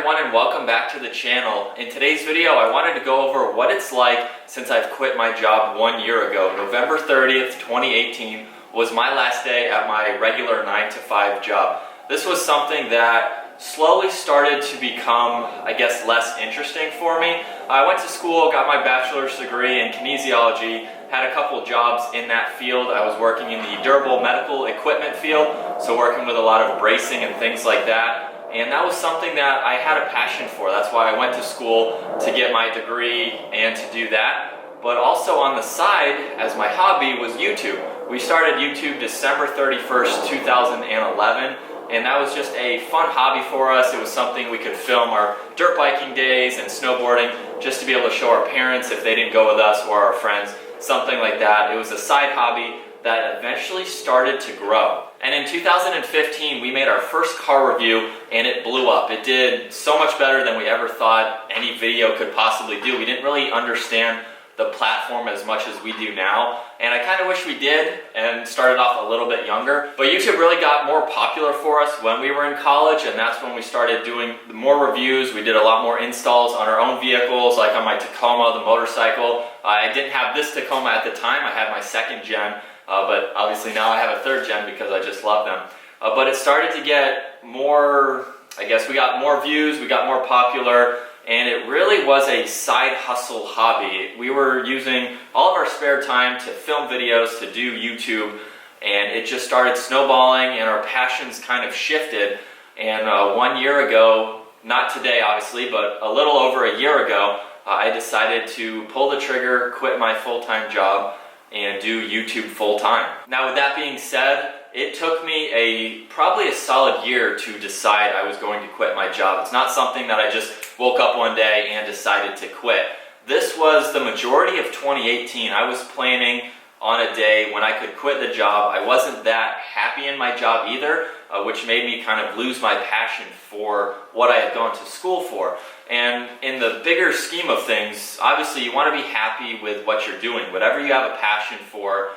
everyone, and welcome back to the channel. In today's video, I wanted to go over what it's like since I've quit my job 1 year ago. November 30th, 2018 was my last day at my regular 9-to-5 job. This was something that slowly started to become, I guess, less interesting for me. I went to school, got my bachelor's degree in kinesiology, had a couple jobs in that field. I was working in the durable medical equipment field, so working with a lot of bracing and things like that. And that was something that I had a passion for. That's why I went to school to get my degree and to do that. But also on the side, as my hobby, was YouTube. We started YouTube December 31st, 2011. And that was just a fun hobby for us. It was something we could film our dirt biking days and snowboarding just to be able to show our parents if they didn't go with us or our friends, something like that. It was a side hobby that eventually started to grow. And in 2015, we made our first car review and it blew up. It did so much better than we ever thought any video could possibly do. We didn't really understand the platform as much as we do now, and I kind of wish we did and started off a little bit younger. But YouTube really got more popular for us when we were in college, and that's when we started doing more reviews. We did a lot more installs on our own vehicles, like on my Tacoma, the motorcycle. I didn't have this Tacoma at the time. I had my second gen, but obviously now I have a third gen because I just love them. But it started to get more, I guess we got more views, we got more popular, and it really was a side hustle hobby. We were using all of our spare time to film videos, to do YouTube, and it just started snowballing and our passions kind of shifted. And 1 year ago, not today obviously, but a little over a year ago, I decided to pull the trigger, quit my full-time job, and do YouTube full-time. Now with that being said, it took me probably a solid year to decide I was going to quit my job. It's not something that I just woke up one day and decided to quit. This was the majority of 2018. I was planning on a day when I could quit the job. I wasn't that happy in my job either, which made me kind of lose my passion for what I had gone to school for. And in the bigger scheme of things, obviously you want to be happy with what you're doing. Whatever you have a passion for,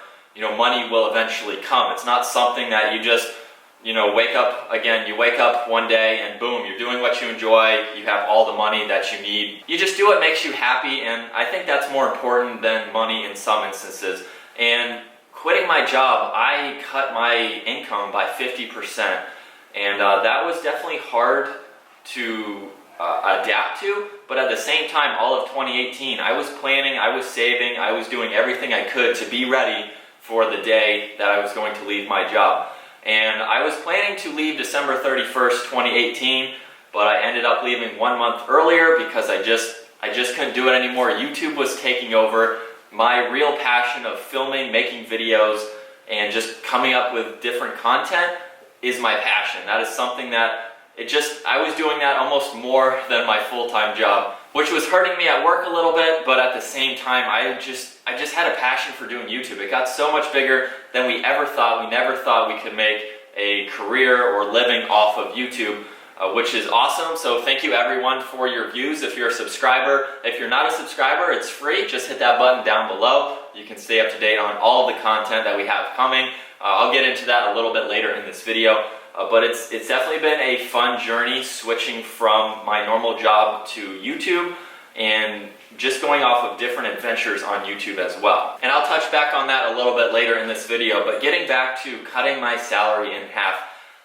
money will eventually come. It's not something that you just, wake up one day and boom, you're doing what you enjoy, you have all the money that you need. You just do what makes you happy, and I think that's more important than money in some instances. And quitting my job, I cut my income by 50%, and that was definitely hard to adapt to, but at the same time, all of 2018, I was planning, I was saving, I was doing everything I could to be ready for the day that I was going to leave my job. And I was planning to leave December 31st, 2018, but I ended up leaving 1 month earlier because I just couldn't do it anymore. YouTube was taking over. My real passion of filming, making videos, and just coming up with different content is my passion. That is something that I was doing that almost more than my full-time job, which was hurting me at work a little bit, but at the same time, I just had a passion for doing YouTube. It got so much bigger than we ever thought. We never thought we could make a career or living off of YouTube, which is awesome. So thank you everyone for your views. If you're a subscriber, if you're not a subscriber, it's free. Just hit that button down below. You can stay up to date on all of the content that we have coming. I'll get into that a little bit later in this video. But it's definitely been a fun journey switching from my normal job to YouTube and just going off of different adventures on YouTube as well. And I'll touch back on that a little bit later in this video, but getting back to cutting my salary in half,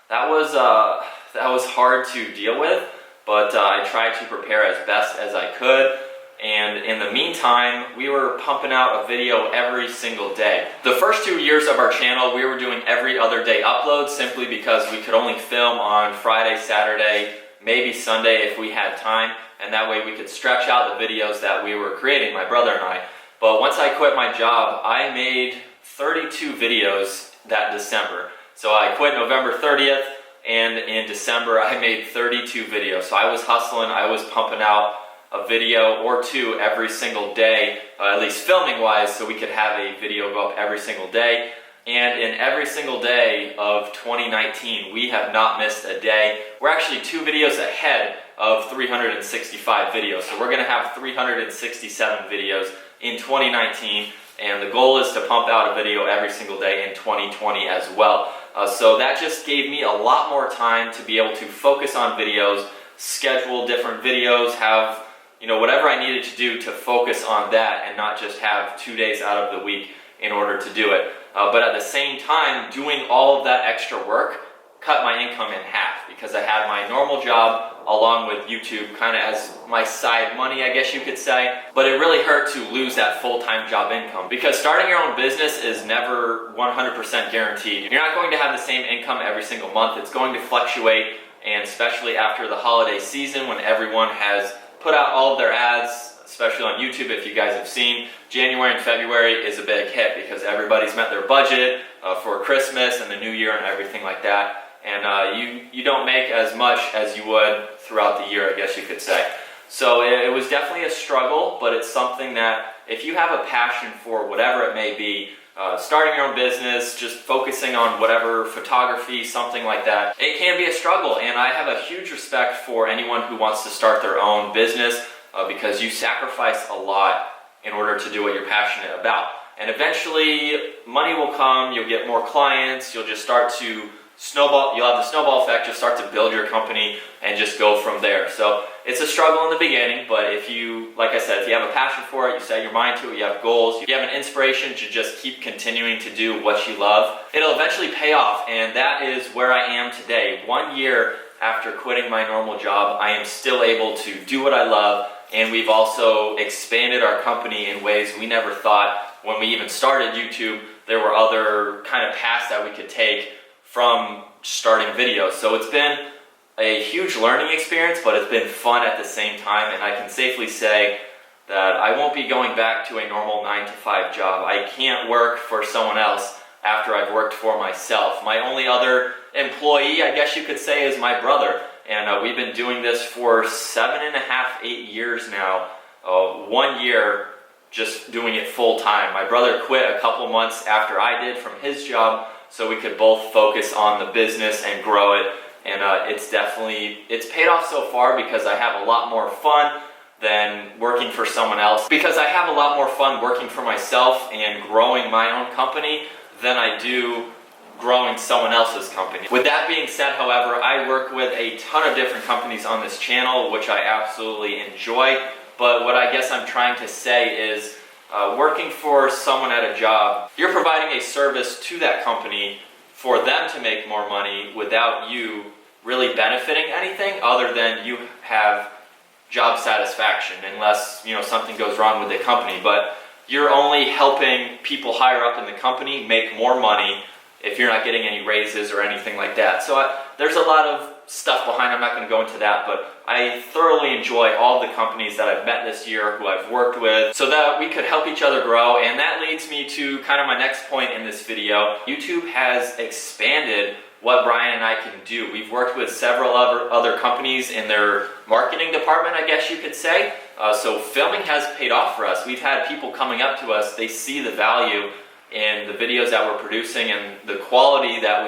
that was hard to deal with, but I tried to prepare as best as I could. And in the meantime, we were pumping out a video every single day. The first 2 years of our channel, we were doing every other day uploads simply because we could only film on Friday, Saturday, maybe Sunday if we had time, and that way we could stretch out the videos that we were creating, my brother and I. But once I quit my job, I made 32 videos that December. So I quit November 30th, and in December I made 32 videos. So I was hustling, I was pumping out a video or two every single day, at least filming wise, so we could have a video go up every single day. And in every single day of 2019, we have not missed a day. We're actually 2 videos ahead of 365 videos. So we're gonna have 367 videos in 2019, and the goal is to pump out a video every single day in 2020 as well. So that just gave me a lot more time to be able to focus on videos, schedule different videos, have whatever I needed to do to focus on that and not just have 2 days out of the week in order to do it. But at the same time, doing all of that extra work cut my income in half because I had my normal job along with YouTube kind of as my side money, I guess you could say. But it really hurt to lose that full-time job income because starting your own business is never 100% guaranteed. You're not going to have the same income every single month. It's going to fluctuate, and especially after the holiday season when everyone has put out all of their ads, especially on YouTube. If you guys have seen, January and February is a big hit because everybody's met their budget for Christmas and the New Year and everything like that. And you don't make as much as you would throughout the year, I guess you could say. So it was definitely a struggle, but it's something that if you have a passion for whatever it may be, starting your own business, just focusing on whatever, photography, something like that, it can be a struggle. And I have a huge respect for anyone who wants to start their own business because you sacrifice a lot in order to do what you're passionate about. And eventually money will come, you'll get more clients, you'll just start to snowball, you'll have the snowball effect, you'll start to build your company and just go from there. So it's a struggle in the beginning, but if you, like I said, if you have a passion for it, you set your mind to it, you have goals, you have an inspiration to just keep continuing to do what you love, it'll eventually pay off. And that is where I am today. 1 year after quitting my normal job, I am still able to do what I love, and we've also expanded our company in ways we never thought. When we even started YouTube, there were other kind of paths that we could take from starting videos. So it's been a huge learning experience, but it's been fun at the same time, and I can safely say that I won't be going back to a normal 9-to-5 job. I can't work for someone else after I've worked for myself. My only other employee, I guess you could say, is my brother, and we've been doing this for 7.5, 8 years now. 1 year just doing it full time. My brother quit a couple months after I did from his job, so we could both focus on the business and grow it. And it's paid off so far because I have a lot more fun than working for someone else. Because I have a lot more fun working for myself and growing my own company than I do growing someone else's company. With that being said, however, I work with a ton of different companies on this channel, which I absolutely enjoy. But what I guess I'm trying to say is, working for someone at a job, you're providing a service to that company for them to make more money without you really benefiting anything other than you have job satisfaction, unless something goes wrong with the company. But you're only helping people higher up in the company make more money if you're not getting any raises or anything like that. So there's a lot of stuff behind. I'm not going to go into that, but I thoroughly enjoy all the companies that I've met this year, who I've worked with, so that we could help each other grow. And that leads me to kind of my next point in this video. YouTube has expanded what Brian and I can do. We've worked with several other companies in their marketing department, I guess you could say. So filming has paid off for us. We've had people coming up to us, they see the value in the videos that we're producing and the quality that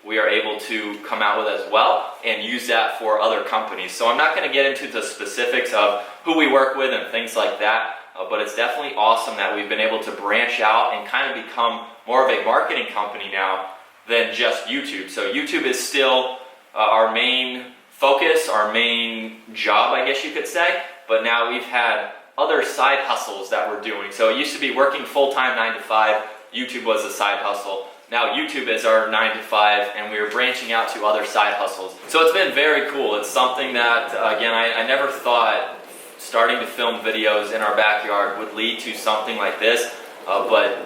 we are able to come out with as well, and use that for other companies. So I'm not going to get into the specifics of who we work with and things like that, but it's definitely awesome that we've been able to branch out and kind of become more of a marketing company now than just YouTube. So YouTube is still our main focus, our main job, I guess you could say, but now we've had other side hustles that we're doing. So it used to be working full-time 9-to-5, YouTube was a side hustle. Now YouTube is our 9-to-5, and we are branching out to other side hustles. So it's been very cool. It's something that, again, I never thought starting to film videos in our backyard would lead to something like this, but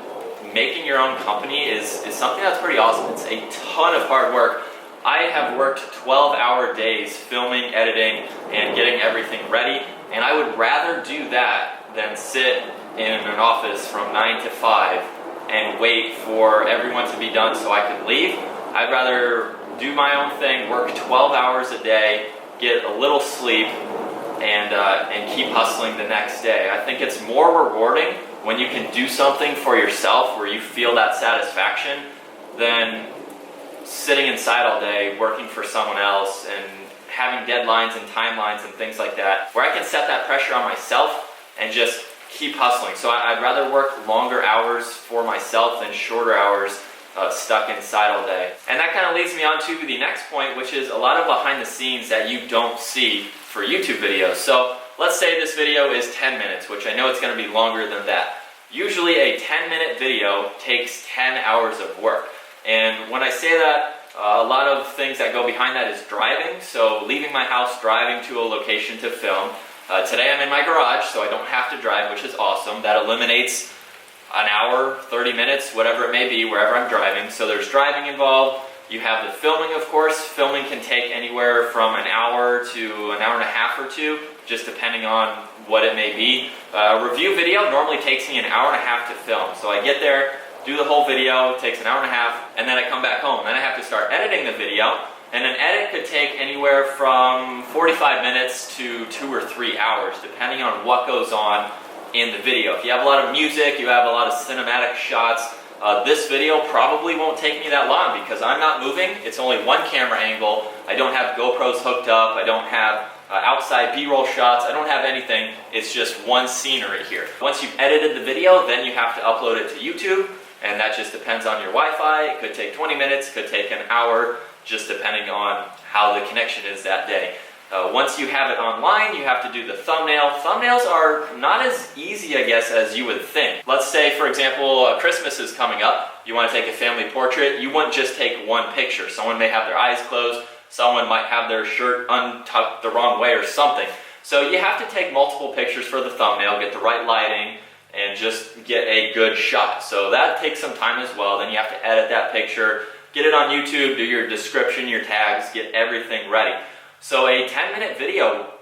making your own company is something that's pretty awesome. It's a ton of hard work. I have worked 12-hour days filming, editing, and getting everything ready, and I would rather do that than sit in an office from 9-to-5 and wait for everyone to be done so I could leave. I'd rather do my own thing, work 12 hours a day, get a little sleep, and keep hustling the next day. I think it's more rewarding when you can do something for yourself where you feel that satisfaction than sitting inside all day working for someone else and having deadlines and timelines and things like that, where I can set that pressure on myself and just keep hustling. So I'd rather work longer hours for myself than shorter hours stuck inside all day. And that kind of leads me on to the next point, which is a lot of behind the scenes that you don't see for YouTube videos. So let's say this video is 10 minutes, which I know it's going to be longer than that. Usually a 10-minute video takes 10 hours of work. And when I say that, a lot of things that go behind that is driving. So leaving my house, driving to a location to film. Today I'm in my garage, so I don't have to drive, which is awesome. That eliminates an hour, 30 minutes, whatever it may be, wherever I'm driving. So there's driving involved. You have the filming, of course. Filming can take anywhere from an hour to an hour and a half or two, just depending on what it may be. A review video normally takes me an hour and a half to film. So I get there, do the whole video, it takes an hour and a half, and then I come back home. Then I have to start editing the video, and an edit could take anywhere from 45 minutes to 2 or 3 hours, depending on what goes on in the video. If you have a lot of music, you have a lot of cinematic shots, this video probably won't take me that long because I'm not moving. It's only one camera angle. I don't have GoPros hooked up. I don't have outside B-roll shots. I don't have anything. It's just one scenery here. Once you've edited the video, then you have to upload it to YouTube, and that just depends on your Wi-Fi. It could take 20 minutes, could take an hour, just depending on how the connection is that day. Once you have it online, you have to do the thumbnail. Thumbnails are not as easy, I guess, as you would think. Let's say, for example, Christmas is coming up. You want to take a family portrait. You wouldn't just take one picture. Someone may have their eyes closed. Someone might have their shirt untucked the wrong way or something. So you have to take multiple pictures for the thumbnail, get the right lighting, and just get a good shot. So that takes some time as well. Then you have to edit that picture, get it on YouTube, do your description, your tags, get everything ready. So a 10-minute video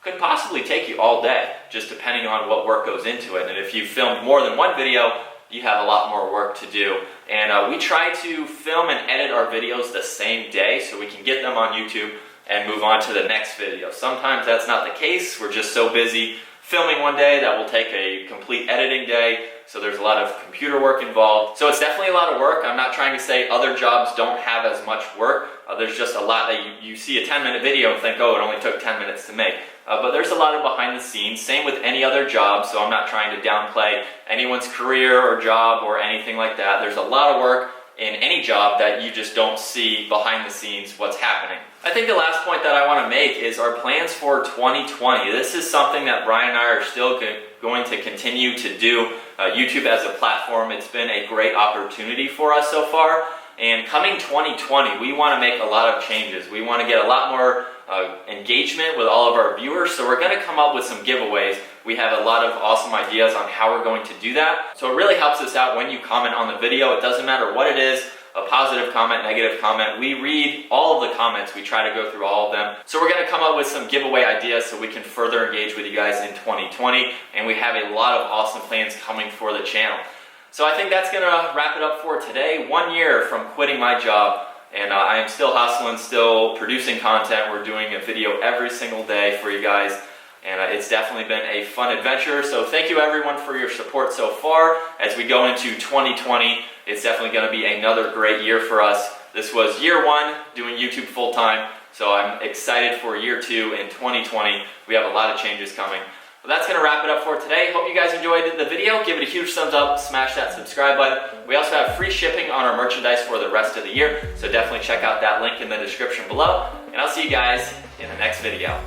could possibly take you all day, just depending on what work goes into it. And if you filmed more than one video, you have a lot more work to do. And we try to film and edit our videos the same day so we can get them on YouTube and move on to the next video. Sometimes that's not the case. We're just so busy filming one day that will take a complete editing day. So there's a lot of computer work involved. So it's definitely a lot of work. I'm not trying to say other jobs don't have as much work. There's just a lot that you see a 10-minute video and think, oh, it only took 10 minutes to make. But there's a lot of behind the scenes. Same with any other job, so I'm not trying to downplay anyone's career or job or anything like that. There's a lot of work in any job that you just don't see behind the scenes what's happening. I think the last point that I want to make is our plans for 2020. This is something that Brian and I are still going to continue to do. YouTube as a platform, it's been a great opportunity for us so far. And coming 2020, we want to make a lot of changes. We want to get a lot more engagement with all of our viewers, so we're going to come up with some giveaways. We have a lot of awesome ideas on how we're going to do that. So it really helps us out when you comment on the video. It doesn't matter what it is, a positive comment, negative comment. We read all of the comments. We try to go through all of them. So we're going to come up with some giveaway ideas so we can further engage with you guys in 2020. And we have a lot of awesome plans coming for the channel. So I think that's going to wrap it up for today. 1 year from quitting my job, and I am still hustling, still producing content. We're doing a video every single day for you guys, and it's definitely been a fun adventure. So thank you everyone for your support so far. As we go into 2020, it's definitely going to be another great year for us. This was year 1 doing YouTube full time, so I'm excited for year 2 in 2020. We have a lot of changes coming. Well, that's going to wrap it up for today. Hope you guys enjoyed the video. Give it a huge thumbs up, smash that subscribe button. We also have free shipping on our merchandise for the rest of the year, so definitely check out that link in the description below. And I'll see you guys in the next video.